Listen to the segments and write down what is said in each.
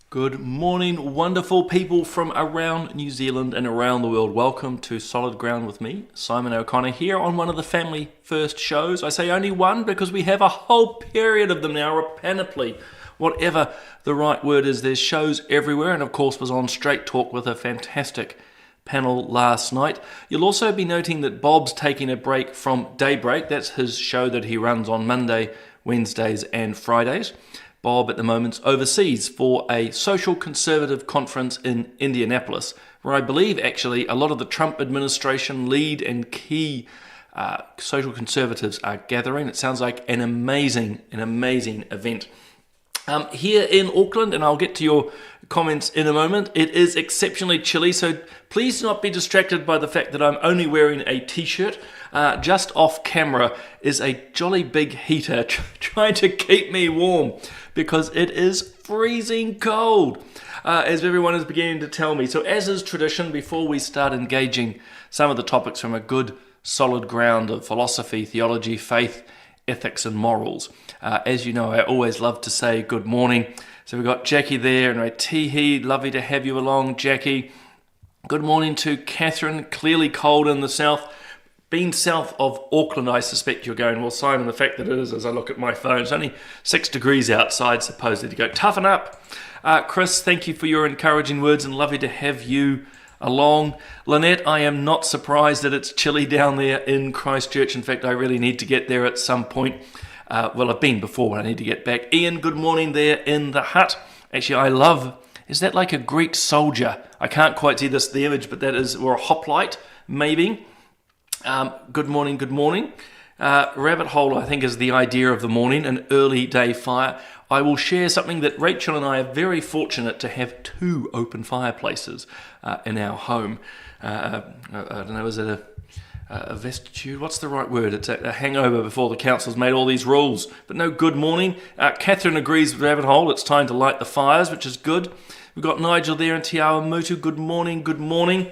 Good morning, wonderful people from around New Zealand and around the world. Welcome to Solid Ground with me, Simon O'Connor, here on one of the Family First shows. I say only one because we have a whole period of them now, a panoply. Whatever the right word is, there's shows everywhere, and of course was on Straight Talk with a fantastic panel last night. You'll also be noting that Bob's taking a break from Daybreak. That's his show that he runs on Monday, Wednesdays and Fridays. Bob at the moment's overseas for a social conservative conference in Indianapolis, where I believe actually a lot of the Trump administration lead and key social conservatives are gathering. It sounds like an amazing event. Here in Auckland, and I'll get to your comments in a moment, it is exceptionally chilly, so please do not be distracted by the fact that I'm only wearing a t-shirt. Just off camera is a jolly big heater trying to keep me warm because it is freezing cold, as everyone is beginning to tell me. So as is tradition, before we start engaging some of the topics from a good solid ground of philosophy, theology, faith, ethics and morals, as you know, I always love to say good morning. So we've got Jackie there and Tihi, lovely to have you along, Jackie. Good morning to Catherine, clearly cold in the south. Being south of Auckland, I suspect you're going, well, Simon, the fact that it is, as I look at my phone, it's only 6 degrees outside, supposedly, to go, toughen up. Chris, thank you for your encouraging words and lovely to have you along. Lynette, I am not surprised that it's chilly down there in Christchurch. In fact, I really need to get there at some point. Well, I've been before, but I need to get back. Ian, good morning there in the hut. Actually, I love, is that like a Greek soldier? I can't quite see the image, but that is, or a hoplite, maybe. Good morning. Rabbit hole, I think, is the idea of the morning, an early day fire. I will share something that Rachel and I are very fortunate to have 2 open fireplaces in our home. I don't know, is it a vestitude? What's the right word? It's a hangover before the council's made all these rules. But no, good morning. Catherine agrees with Rabbit Hole. It's time to light the fires, which is good. We've got Nigel there and Tiawa Mutu. Good morning.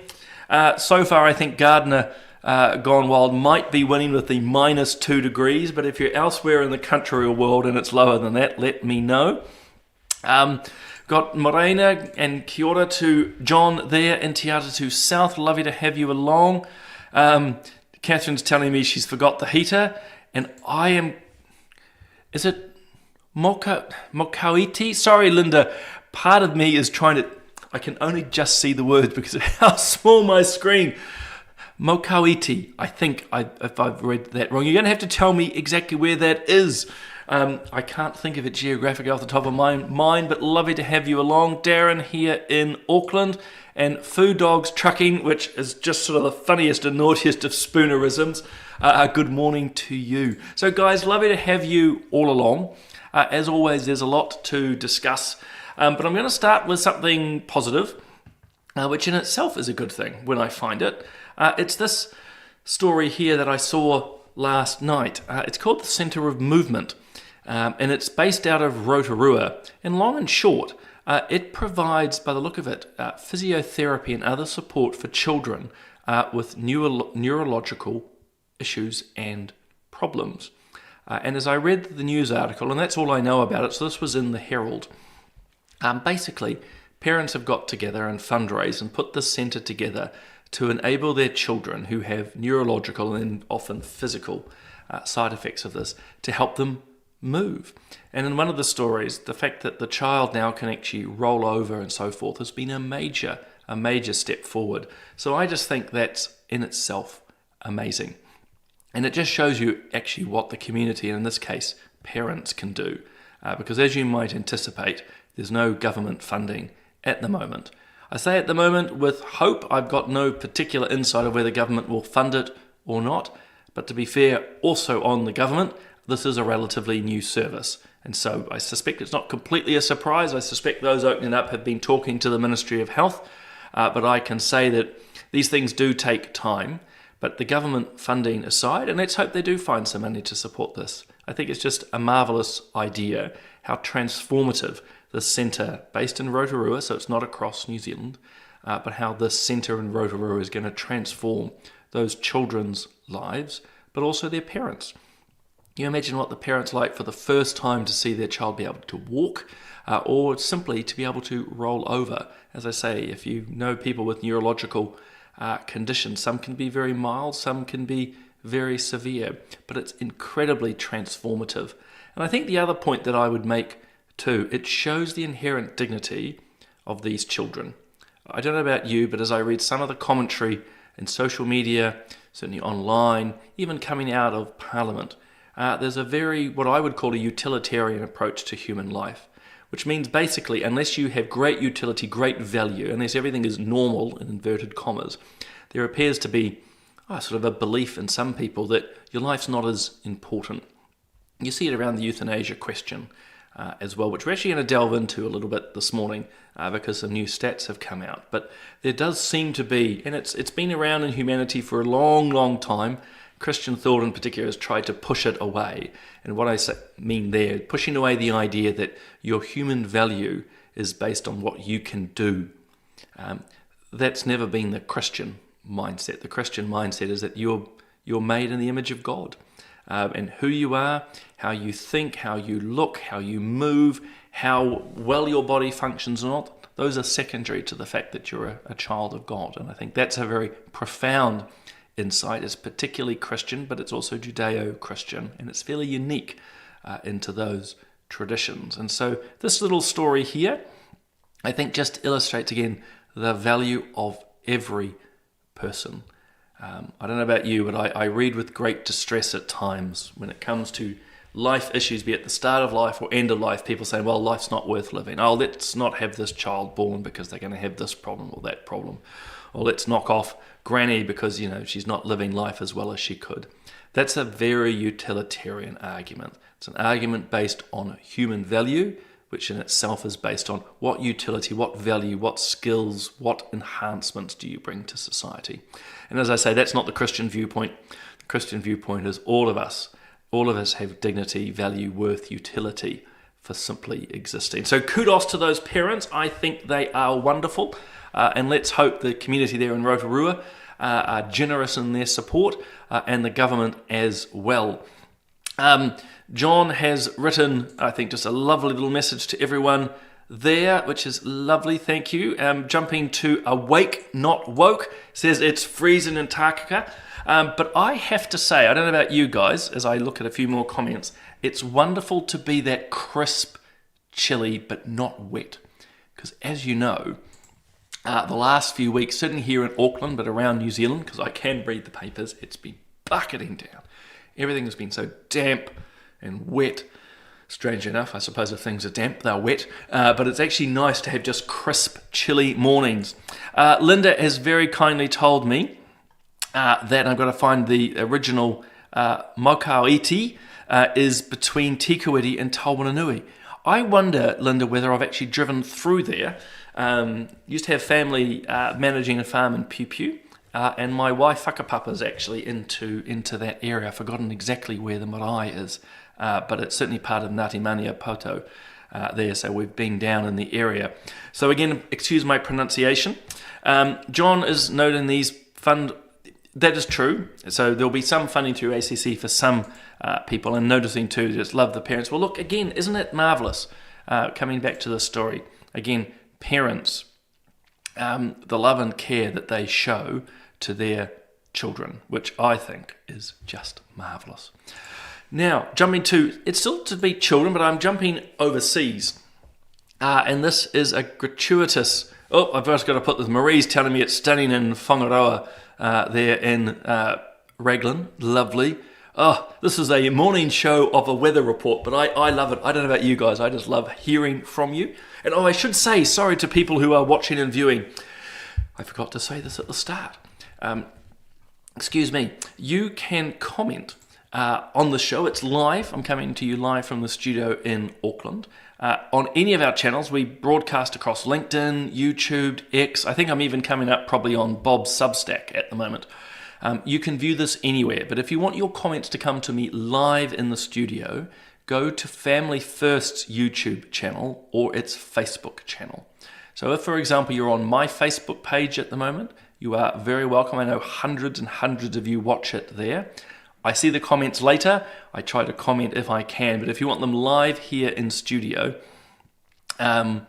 So far, I think Gardner Gone Wild might be winning with the -2 degrees, but if you're elsewhere in the country or world and it's lower than that, let me know. Got Morena and kia ora to John there and Te Atatu South. Lovely to have you along. Catherine's telling me she's forgot the heater, and I am... Is it Mokauiti? Sorry, Linda. Part of me is trying to... I can only just see the words because of how small my screen... Mokauiti, I think, if I've read that wrong. You're going to have to tell me exactly where that is. I can't think of it geographically off the top of my mind, but lovely to have you along. Darren here in Auckland, and Food Dogs Trucking, which is just sort of the funniest and naughtiest of spoonerisms. Good morning to you. So guys, lovely to have you all along. As always, there's a lot to discuss, but I'm going to start with something positive, which in itself is a good thing when I find it. It's this story here that I saw last night. It's called The Centre of Movement, and it's based out of Rotorua. And long and short, it provides, by the look of it, physiotherapy and other support for children with neurological issues and problems. And as I read the news article, and that's all I know about it, so this was in the Herald, basically, parents have got together and fundraised and put this centre together to enable their children who have neurological and often physical side effects of this to help them move. And in one of the stories, the fact that the child now can actually roll over and so forth has been a major step forward. So I just think that's in itself amazing. And it just shows you actually what the community, and in this case, parents, can do. Because as you might anticipate, there's no government funding at the moment. I say at the moment with hope. I've got no particular insight of whether government will fund it or not. But to be fair, also on the government, this is a relatively new service. And so I suspect it's not completely a surprise. I suspect those opening up have been talking to the Ministry of Health. But I can say that these things do take time. But the government funding aside, and let's hope they do find some money to support this. I think it's just a marvellous idea how transformative this centre, based in Rotorua, so it's not across New Zealand, but how this centre in Rotorua is going to transform those children's lives, but also their parents. You imagine what the parent's like for the first time to see their child be able to walk, or simply to be able to roll over. As I say, if you know people with neurological conditions, some can be very mild, some can be very severe, but it's incredibly transformative. And I think the other point that I would make too, it shows the inherent dignity of these children. I don't know about you, but as I read some of the commentary in social media, certainly online, even coming out of Parliament, there's a very, what I would call a utilitarian approach to human life, which means basically, unless you have great utility, great value, unless everything is normal, in inverted commas, there appears to be sort of a belief in some people that your life's not as important. You see it around the euthanasia question as well, which we're actually going to delve into a little bit this morning because some new stats have come out. But there does seem to be, and it's been around in humanity for a long, long time. Christian thought in particular has tried to push it away. And what I mean there, pushing away the idea that your human value is based on what you can do. That's never been the Christian mindset. The Christian mindset is that you're made in the image of God. And who you are, how you think, how you look, how you move, how well your body functions or not, those are secondary to the fact that you're a child of God. And I think that's a very profound insight. It's particularly Christian, but it's also Judeo-Christian, and it's fairly unique into those traditions. And so this little story here, I think, just illustrates again the value of every person. I don't know about you, but I read with great distress at times when it comes to life issues, be it the start of life or end of life, people saying, well, life's not worth living. Oh, let's not have this child born because they're going to have this problem or that problem. Or let's knock off granny because, she's not living life as well as she could. That's a very utilitarian argument. It's an argument based on human value, which in itself is based on what utility, what value, what skills, what enhancements do you bring to society. And as I say, that's not the Christian viewpoint. The Christian viewpoint is all of us have dignity, value, worth, utility for simply existing. So kudos to those parents. I think they are wonderful. And let's hope the community there in Rotorua are generous in their support and the government as well. John has written, I think, just a lovely little message to everyone there, which is lovely. Thank you. Jumping to Awake Not Woke, says it's freezing in Takaka. But I have to say, I don't know about you guys, as I look at a few more comments, it's wonderful to be that crisp, chilly, but not wet. Because as you know, the last few weeks, certainly here in Auckland, but around New Zealand, because I can read the papers, it's been bucketing down. Everything has been so damp and wet. Strange enough, I suppose if things are damp, they're wet. But it's actually nice to have just crisp, chilly mornings. Linda has very kindly told me that I've got to find the original Mokauiti is between Tikawiti and Tawananui. I wonder, Linda, whether I've actually driven through there. Used to have family managing a farm in Piu Piu. And my wife whakapapa's actually into that area. I've forgotten exactly where the marae is, but it's certainly part of Ngāti Mania Poto there, so we've been down in the area. So again, excuse my pronunciation. John is noting these fund. That is true. So there'll be some funding through ACC for some people, and noticing too, just love the parents. Well, look, again, isn't it marvellous? Coming back to the story, again, parents, the love and care that they show to their children, which I think is just marvellous. Now, jumping to, it's still to be children, but I'm jumping overseas. And this is a gratuitous, I've just got to put this, Marie's telling me it's stunning in Whangaroa there in Raglan, lovely. This is a morning show of a weather report, but I love it. I don't know about you guys, I just love hearing from you. And I should say, sorry to people who are watching and viewing, I forgot to say this at the start. Excuse me. You can comment on the show. It's live. I'm coming to you live from the studio in Auckland. On any of our channels, we broadcast across LinkedIn, YouTube, X. I think I'm even coming up probably on Bob's Substack at the moment. You can view this anywhere, but if you want your comments to come to me live in the studio, go to Family First's YouTube channel or its Facebook channel. So if, for example, you're on my Facebook page at the moment, you are very welcome. I know hundreds and hundreds of you watch it there. I see the comments later. I try to comment if I can, but if you want them live here in studio, and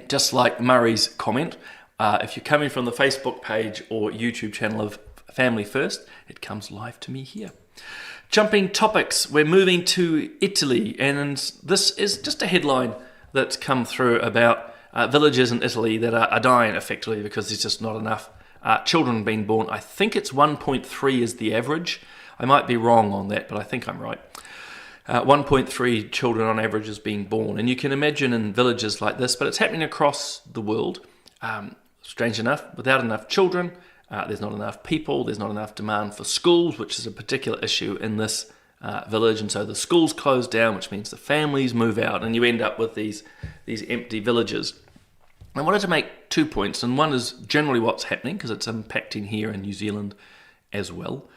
just like Murray's comment, if you're coming from the Facebook page or YouTube channel of Family First, it comes live to me here. Jumping topics, we're moving to Italy, and this is just a headline that's come through about villages in Italy that are dying effectively because there's just not enough children being born. I think it's 1.3 is the average. I might be wrong on that, but I think I'm right. 1.3 children on average is being born. And you can imagine in villages like this, but it's happening across the world. Strange enough, without enough children, there's not enough people, there's not enough demand for schools, which is a particular issue in this village. And so the schools close down, which means the families move out, and you end up with these empty villages. I wanted to make 2 points, and one is generally what's happening, because it's impacting here in New Zealand as well.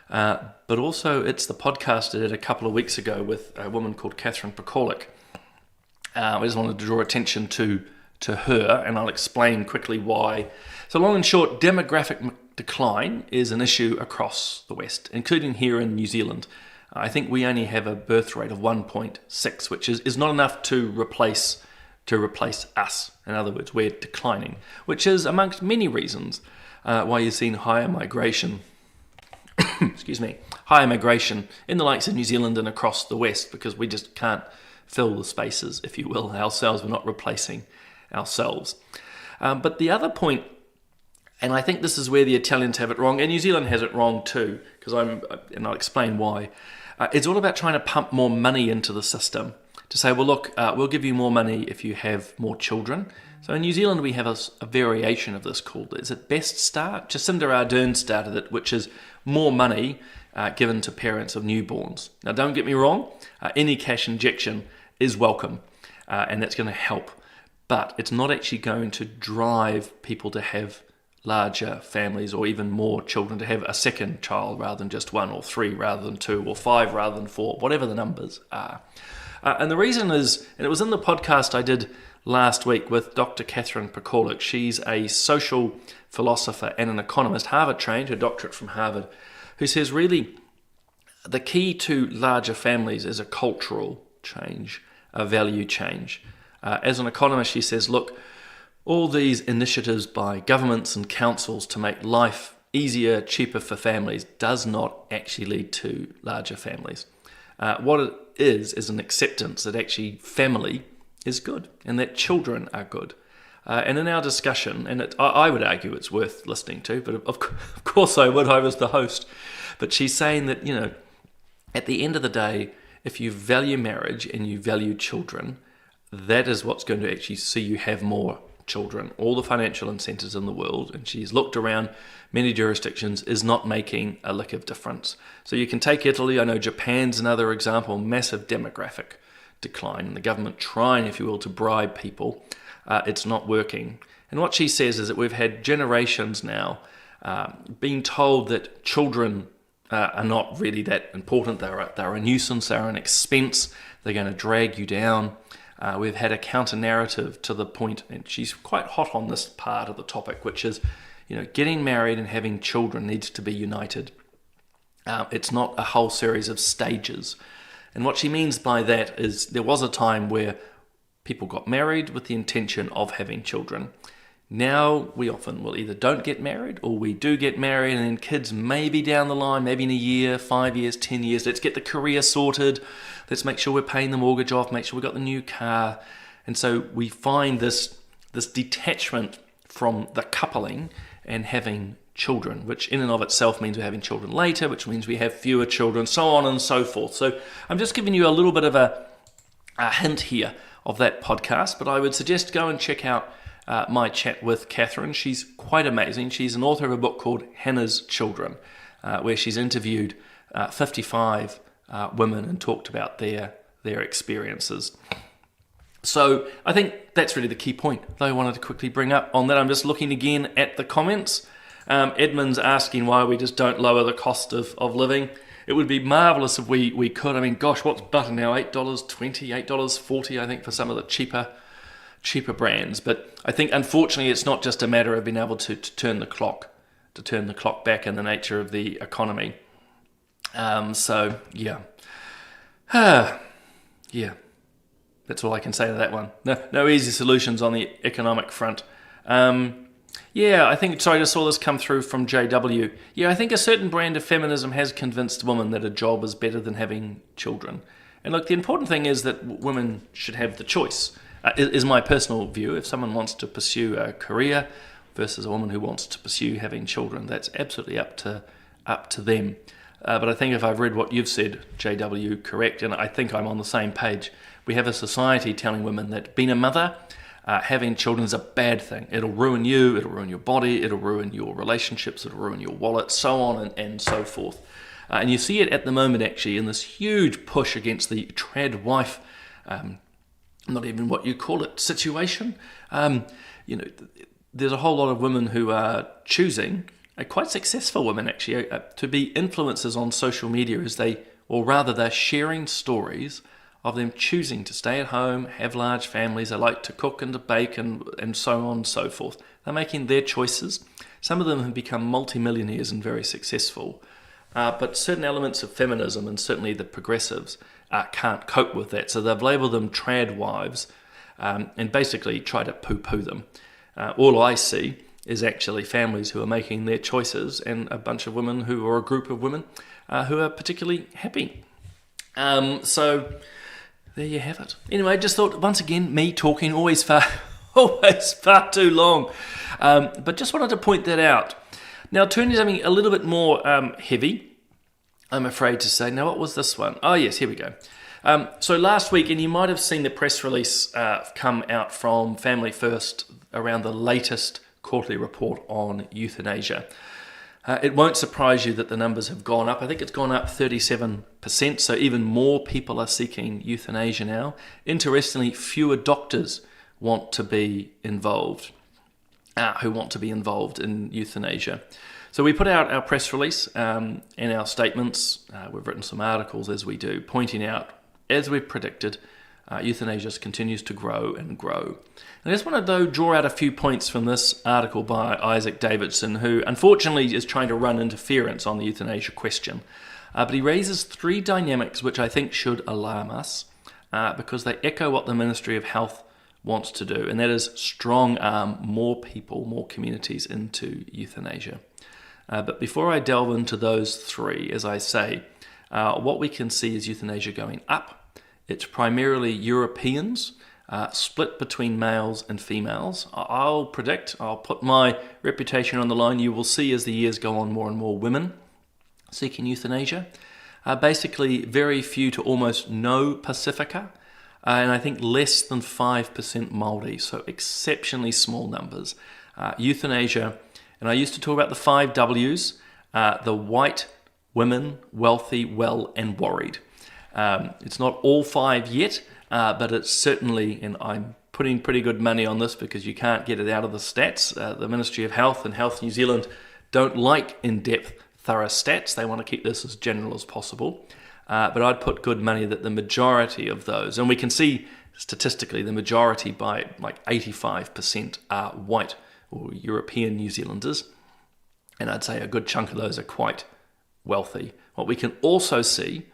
But also it's the podcast I did a couple of weeks ago with a woman called Catherine Pekolic. I just wanted to draw attention to her, and I'll explain quickly why. So long and short, demographic decline is an issue across the West, including here in New Zealand. I think we only have a birth rate of 1.6, which is not enough to replace us. In other words, we're declining, which is amongst many reasons why you've seen higher migration higher migration in the likes of New Zealand and across the West, because we just can't fill the spaces, if you will, ourselves. We're not replacing ourselves. But the other point, and I think this is where the Italians have it wrong, and New Zealand has it wrong too, and I'll explain why. It's all about trying to pump more money into the system to say, well, look, we'll give you more money if you have more children. So in New Zealand, we have a variation of this called, is it Best Start? Jacinda Ardern started it, which is more money given to parents of newborns. Now, don't get me wrong, any cash injection is welcome, and that's going to help. But it's not actually going to drive people to have larger families or even more children, to have a second child rather than just one, or three rather than two, or five rather than four, whatever the numbers are. And the reason is, and it was in the podcast I did last week with Dr. Catherine Pekolic. She's a social philosopher and an economist, Harvard trained, her doctorate from Harvard, who says really the key to larger families is a cultural change, a value change. As an economist, she says, look, all these initiatives by governments and councils to make life easier, cheaper for families does not actually lead to larger families. What it is an acceptance that actually family is good and that children are good. And in our discussion, and I would argue it's worth listening to, but of course I would, I was the host. But she's saying that, at the end of the day, if you value marriage and you value children, that is what's going to actually see you have more children. All the financial incentives in the world, and she's looked around many jurisdictions, is not making a lick of difference. So you can take Italy, I know Japan's another example, massive demographic decline, and the government trying, if you will, to bribe people. It's not working. And what she says is that we've had generations now being told that children are not really that important. They're a nuisance, they're an expense, they're going to drag you down. We've had a counter-narrative to the point, and she's quite hot on this part of the topic, which is, getting married and having children needs to be united. It's not a whole series of stages. And what she means by that is there was a time where people got married with the intention of having children. Now we often will either don't get married or we do get married, and then kids maybe down the line, maybe in a year, 5 years, 10 years, let's get the career sorted. Let's make sure we're paying the mortgage off, make sure we've got the new car. And so we find this detachment from the coupling and having children, which in and of itself means we're having children later, which means we have fewer children, so on and so forth. So I'm just giving you a little bit of a hint here of that podcast, but I would suggest go and check out my chat with Catherine. She's quite amazing. She's an author of a book called Hannah's Children, where she's interviewed 55 women and talked about their experiences. So I think that's really the key point that I wanted to quickly bring up on that. I'm just looking again at the comments. Edmund's asking why we just don't lower the cost of living. It would be marvellous if we could. I mean, gosh, what's butter now? $8.20, $8.40, I think, for some of the cheaper brands. But I think, unfortunately, it's not just a matter of being able to turn the clock back in the nature of the economy. So, yeah. Yeah, that's all I can say to that one. No easy solutions on the economic front. I think, sorry, I just saw this come through from JW. Yeah, I think a certain brand of feminism has convinced women that a job is better than having children. And look, the important thing is that women should have the choice, is my personal view. If someone wants to pursue a career versus a woman who wants to pursue having children, that's absolutely up to them. But I think if I've read what you've said, JW, correct, and I think I'm on the same page, we have a society telling women that being a mother, having children is a bad thing. It'll ruin you, it'll ruin your body, it'll ruin your relationships, it'll ruin your wallet, so on and so forth. And you see it at the moment, actually, in this huge push against the trad wife, not even what you call it, situation. There's a whole lot of women who are choosing, quite successful women actually, to be influencers on social media they're sharing stories of them choosing to stay at home, have large families, they like to cook and to bake and so on and so forth. They're making their choices. Some of them have become multimillionaires and very successful. But certain elements of feminism, and certainly the progressives, can't cope with that. So they've labelled them trad wives and basically try to poo-poo them. All I see is actually families who are making their choices and a bunch of women or a group of women who are particularly happy. So there you have it. Anyway, just thought, once again, me talking always far too long. But just wanted to point that out. Now, turning to something a little bit more heavy, I'm afraid to say. Now, what was this one? Oh, yes, here we go. So last week, and you might have seen the press release come out from Family First around the latest quarterly report on euthanasia. It won't surprise you that the numbers have gone up. I think it's gone up 37%, so even more people are seeking euthanasia now. Interestingly, fewer doctors want to be involved, in euthanasia. So we put out our press release and our statements. We've written some articles as we do, pointing out, as we've predicted, euthanasia continues to grow and grow. And I just want to, though, draw out a few points from this article by Isaac Davidson, who unfortunately is trying to run interference on the euthanasia question. But he raises three dynamics which I think should alarm us because they echo what the Ministry of Health wants to do, and that is strong arm more people, more communities into euthanasia. But before I delve into those three, as I say, what we can see is euthanasia going up. It's primarily Europeans, split between males and females. I'll put my reputation on the line. You will see as the years go on more and more women seeking euthanasia. Basically, very few to almost no Pacifica, and I think less than 5% Māori, so exceptionally small numbers. Euthanasia, and I used to talk about the 5 Ws, the white, women, wealthy, well, and worried. It's not all 5 yet, but it's certainly, and I'm putting pretty good money on this because you can't get it out of the stats. The Ministry of Health and Health New Zealand don't like in-depth, thorough stats. They want to keep this as general as possible. But I'd put good money that the majority of those, and we can see statistically the majority by like 85% are white or European New Zealanders. And I'd say a good chunk of those are quite wealthy. What we can also see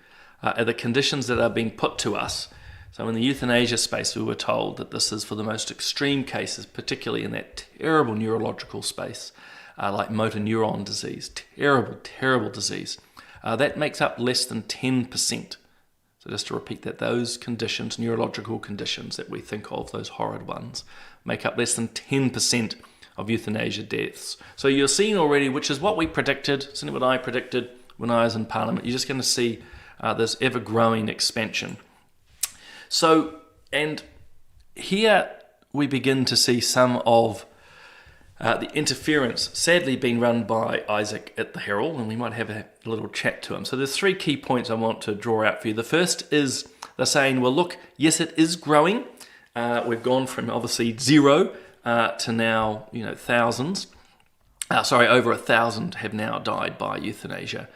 are the conditions that are being put to us. So in the euthanasia space, we were told that this is for the most extreme cases, particularly in that terrible neurological space, like motor neuron disease, terrible disease. That makes up less than 10%. So just to repeat that, those conditions, neurological conditions that we think of, those horrid ones, make up less than 10% of euthanasia deaths. So you're seeing already, which is what we predicted, certainly what I predicted when I was in Parliament, you're just going to see this ever-growing expansion. So, and here we begin to see some of the interference, sadly being run by Isaac at the Herald, and we might have a little chat to him. So there's 3 key points I want to draw out for you. The first is they're saying, well, look, yes, it is growing. We've gone from obviously 0 to now, thousands. Over 1,000 have now died by euthanasia.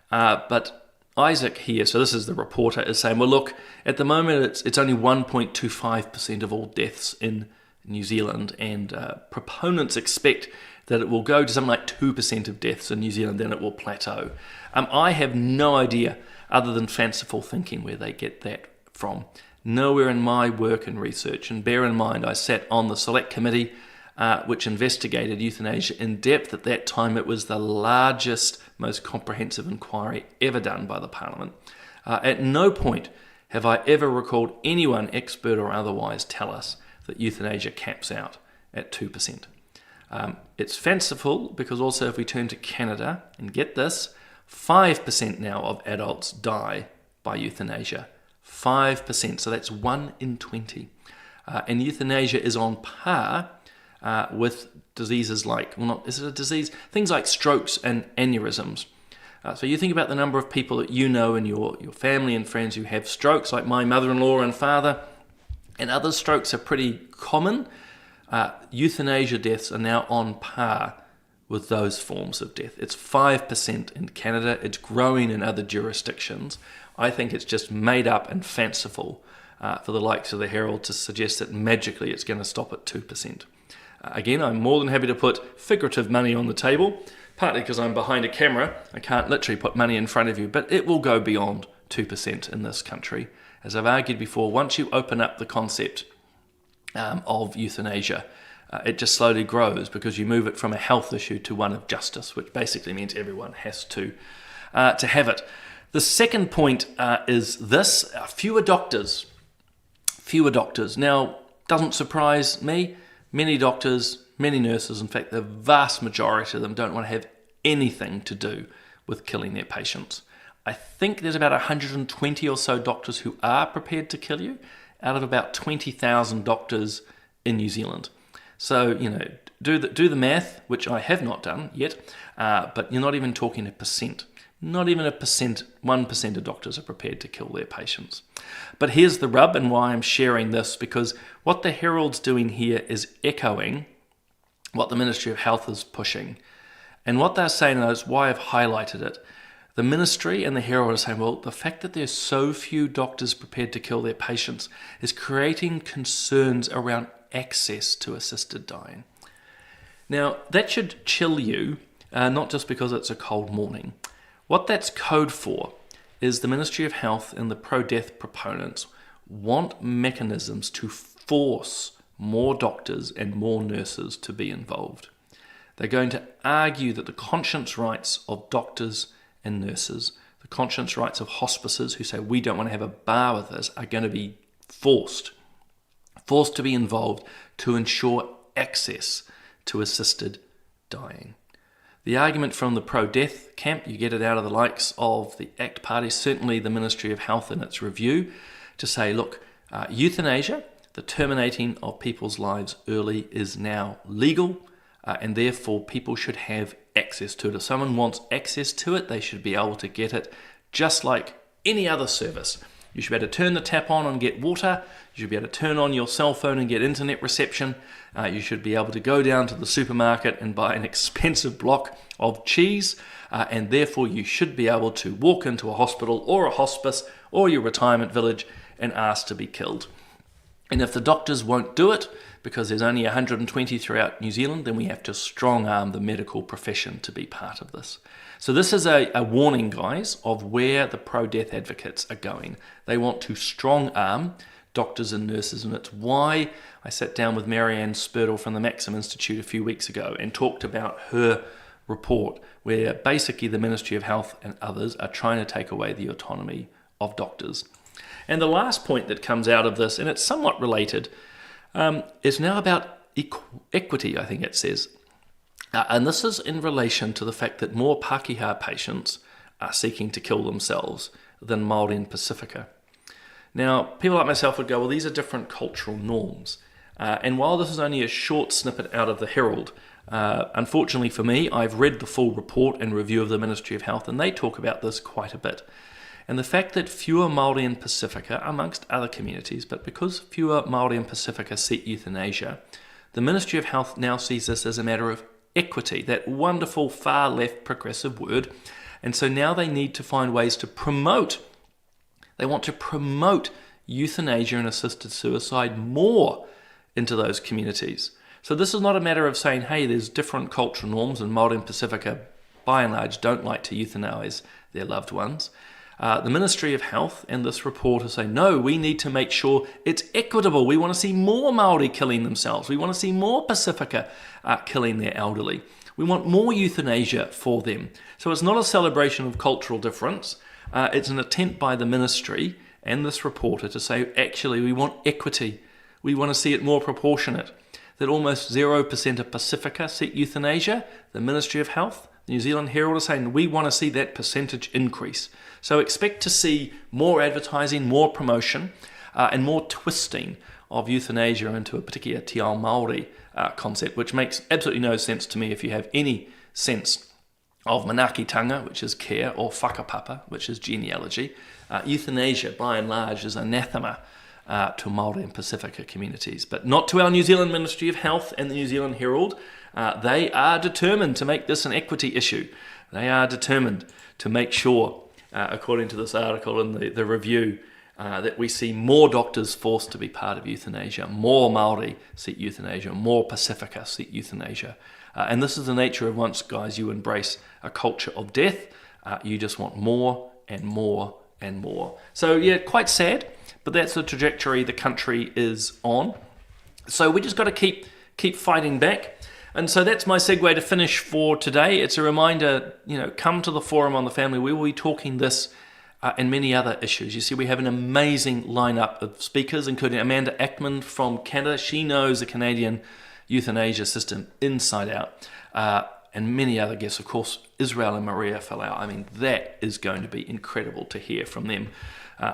But Isaac here, so this is the reporter, is saying, well, look, at the moment it's only 1.25% of all deaths in New Zealand, and proponents expect that it will go to something like 2% of deaths in New Zealand, then it will plateau. I have no idea, other than fanciful thinking, where they get that from. Nowhere in my work and research, and bear in mind I sat on the select committee which investigated euthanasia in depth. At that time it was the largest, most comprehensive inquiry ever done by the Parliament. At no point have I ever recalled anyone, expert or otherwise, tell us that euthanasia caps out at 2%. It's fanciful because also if we turn to Canada, and get this, 5% now of adults die by euthanasia. 5%, so that's 1 in 20. And euthanasia is on par with diseases like, well, not, is it a disease? Things like strokes and aneurysms. So you think about the number of people that you know in your family and friends who have strokes, like my mother-in-law and father, and other strokes are pretty common. Euthanasia deaths are now on par with those forms of death. It's 5% in Canada. It's growing in other jurisdictions. I think it's just made up and fanciful for the likes of the Herald to suggest that magically it's going to stop at 2%. Again, I'm more than happy to put figurative money on the table, partly because I'm behind a camera. I can't literally put money in front of you, but it will go beyond 2% in this country. As I've argued before, once you open up the concept of euthanasia, it just slowly grows because you move it from a health issue to one of justice, which basically means everyone has to have it. The second point is this: fewer doctors. Fewer doctors. Now, doesn't surprise me. Many doctors, many nurses, in fact, the vast majority of them don't want to have anything to do with killing their patients. I think there's about 120 or so doctors who are prepared to kill you out of about 20,000 doctors in New Zealand. So, do the math, which I have not done yet, but you're not even talking 1%. Not even 1% of doctors are prepared to kill their patients. But here's the rub and why I'm sharing this, because what the Herald's doing here is echoing what the Ministry of Health is pushing. And what they're saying is why I've highlighted it. The Ministry and the Herald are saying, well, the fact that there's so few doctors prepared to kill their patients is creating concerns around access to assisted dying. Now, that should chill you, not just because it's a cold morning. What that's code for is the Ministry of Health and the pro-death proponents want mechanisms to force more doctors and more nurses to be involved. They're going to argue that the conscience rights of doctors and nurses, the conscience rights of hospices who say we don't want to have a bar with this, are going to be forced to be involved to ensure access to assisted dying. The argument from the pro-death camp, you get it out of the likes of the ACT Party, certainly the Ministry of Health in its review, to say, look, euthanasia, the terminating of people's lives early, is now legal, and therefore people should have access to it. If someone wants access to it, they should be able to get it just like any other service. You should be able to turn the tap on and get water. You should be able to turn on your cell phone and get internet reception. You should be able to go down to the supermarket and buy an expensive block of cheese. And therefore you should be able to walk into a hospital or a hospice or your retirement village and ask to be killed. And if the doctors won't do it, because there's only 120 throughout New Zealand, then we have to strong arm the medical profession to be part of this. So this is a warning, guys, of where the pro-death advocates are going. They want to strong arm doctors and nurses, and it's why I sat down with Marianne Spurtle from the Maxim Institute a few weeks ago and talked about her report, where basically the Ministry of Health and others are trying to take away the autonomy of doctors. And the last point that comes out of this, and it's somewhat related, is now about equity, I think it says. And this is in relation to the fact that more Pākehā patients are seeking to kill themselves than Māori and Pacifica. Now, people like myself would go, well, these are different cultural norms. And while this is only a short snippet out of the Herald, unfortunately for me, I've read the full report and review of the Ministry of Health, and they talk about this quite a bit. And the fact that fewer Māori and Pacifica, amongst other communities, but because fewer Māori and Pacifica seek euthanasia, the Ministry of Health now sees this as a matter of equity, that wonderful far left progressive word. And so now they need to find ways to promote. They want to promote euthanasia and assisted suicide more into those communities. So this is not a matter of saying, hey, there's different cultural norms, and Māori and Pacifica, by and large, don't like to euthanize their loved ones. The Ministry of Health and this report are saying, no, we need to make sure it's equitable. We want to see more Māori killing themselves. We want to see more Pacifica killing their elderly. We want more euthanasia for them. So it's not a celebration of cultural difference. It's an attempt by the ministry and this reporter to say, actually, we want equity. We want to see it more proportionate. That almost 0% of Pacifica seek euthanasia. The Ministry of Health, the New Zealand Herald are saying, we want to see that percentage increase. So expect to see more advertising, more promotion, and more twisting of euthanasia into a particular Te Ao Māori concept, which makes absolutely no sense to me if you have any sense of manaakitanga, which is care, or whakapapa, which is genealogy. Euthanasia, by and large, is anathema to Māori and Pacifica communities, but not to our New Zealand Ministry of Health and the New Zealand Herald. They are determined to make this an equity issue. They are determined to make sure, according to this article in the review, that we see more doctors forced to be part of euthanasia, more Māori seek euthanasia, more Pacifica seek euthanasia. And this is the nature of once, guys, you embrace a culture of death, you just want more and more and more. So yeah, quite sad, but that's the trajectory the country is on. So we just got to keep fighting back. And so that's my segue to finish for today. It's a reminder, come to the forum on the family. We will be talking this and many other issues. You see, we have an amazing lineup of speakers, including Amanda Ackman from Canada. She knows the Canadian euthanasia system inside out. And many other guests, of course, Israel and Maria Falau. I mean, that is going to be incredible to hear from them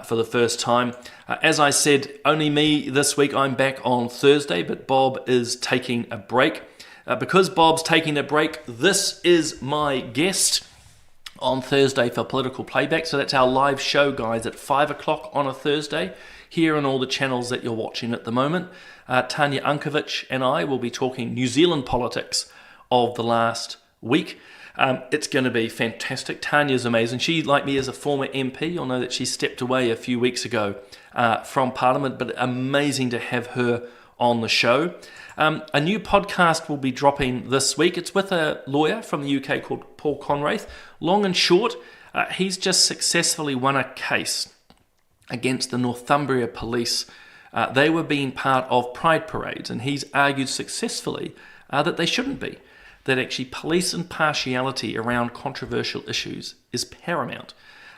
for the first time. As I said, only me this week. I'm back on Thursday, but Bob is taking a break. Because Bob's taking a break, this is my guest on Thursday for Political Playback. So that's our live show, guys, at 5 o'clock on a Thursday, here on all the channels that you're watching at the moment. Tanya Unkovic and I will be talking New Zealand politics of the last week. It's going to be fantastic. Tanya's amazing. She, like me, is a former MP. You'll know that she stepped away a few weeks ago from Parliament, but amazing to have her on the show. A new podcast will be dropping this week. It's with a lawyer from the UK called Paul Conraith. Long and short, he's just successfully won a case against the Northumbria police. They were being part of pride parades, and he's argued successfully that they shouldn't be. That actually police impartiality around controversial issues is paramount.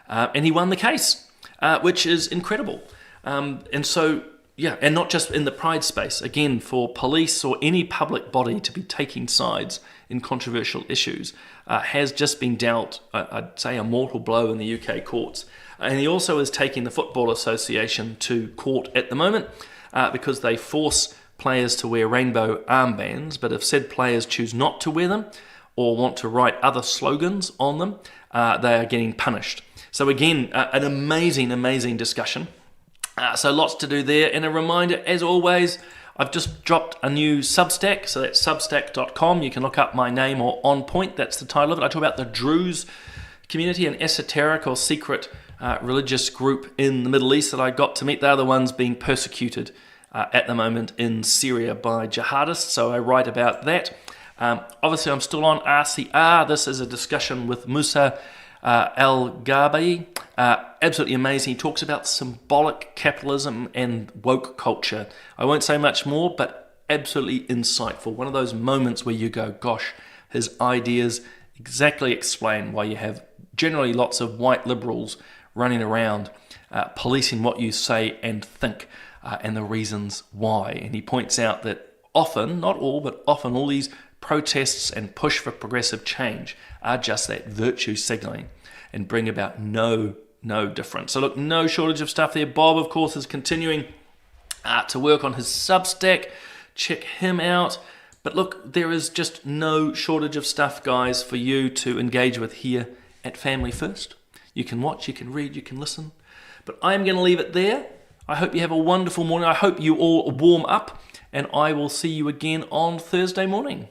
And he won the case, which is incredible. And so, yeah, and not just in the pride space. Again, for police or any public body to be taking sides in controversial issues has just been dealt, I'd say, a mortal blow in the UK courts. And he also is taking the Football Association to court at the moment because they force players to wear rainbow armbands, but if said players choose not to wear them or want to write other slogans on them, they are getting punished. So again, an amazing discussion. So lots to do there. And a reminder, as always, I've just dropped a new Substack. So that's substack.com. You can look up my name or On Point. That's the title of it. I talk about the Druze community, an esoteric or secret religious group in the Middle East that I got to meet. They're the ones being persecuted at the moment in Syria by jihadists. So I write about that. Obviously, I'm still on RCR. This is a discussion with Musa El-Gabi. Absolutely amazing. He talks about symbolic capitalism and woke culture. I won't say much more, but absolutely insightful. One of those moments where you go, gosh, his ideas exactly explain why you have generally lots of white liberals running around policing what you say and think and the reasons why. And he points out that often, not all, but often all these protests and push for progressive change are just that virtue signaling and bring about no difference. So look, no shortage of stuff there. Bob, of course, is continuing to work on his Substack. Check him out. But look, there is just no shortage of stuff, guys, for you to engage with here at Family First. You can watch, you can read, you can listen. But I'm going to leave it there. I hope you have a wonderful morning. I hope you all warm up, and I will see you again on Thursday morning.